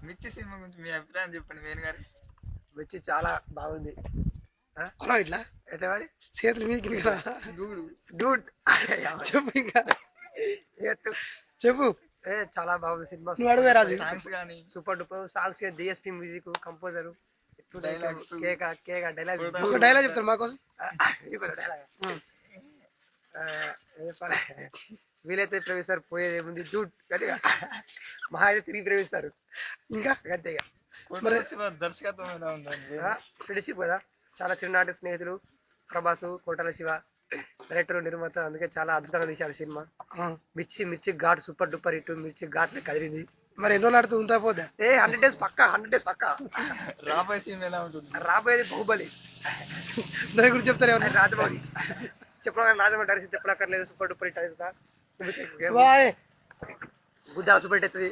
మిర్చి సినిమా గురించి మీ అభిప్రాయం చెప్పండి వేణు గారు. మిర్చి చాలా బాగుంది. ఇట్లా ఎట్లా మరి చేతులు మీకు డూడ్ చెప్పు ఇంకా చెప్పు. చాలా బాగుంది సినిమా. నువ్వు అడుగు రాజు. సాంగ్స్ కానీ super duper songs, DSP music, composer, dialogues dialogue ఒక డైలాగ్ చెప్తారు మాకోసం. వీలైతే ప్రేమిస్తారు, పోయేది ఏముంది డూడ్ గట్టిగా మహా అయితే తిరిగి ప్రేమిస్తారు ఇంకా గట్టిగా. దర్శకత్వం ఎలా ఉందండి? ఫ్రెండ్షిప్ కదా, చాలా చిన్ననాటి స్నేహితులు ప్రభాసు, కోటల శివ, డైరెక్టర్, నిర్మాత, అందుకే చాలా అద్భుతంగా తీశాడు సినిమా. మిర్చి మిర్చి ఘాట్ సూపర్ డూపర్ హిట్. మిర్చి ఘాట్ కదిలింది. మరి ఎన్ని రోజులు ఆడుతూ ఉందా పోదా? 100 days పక్కా, 100 days పక్కా. రాబోయే సినిమా ఎలా ఉంటుంది? రాబోయేది బాహుబలి. దాని గురించి చెప్తారు ఏమన్నా? రాజమౌళి చెప్పడం, రాజమౌళి డైరెక్షన్ చెప్పనక్కర్లేదు. సూపర్ డూపర్ హిట్ అవుతుందా బాయ్. గుద్దా సూపర్ హిట్ అవుతుంది.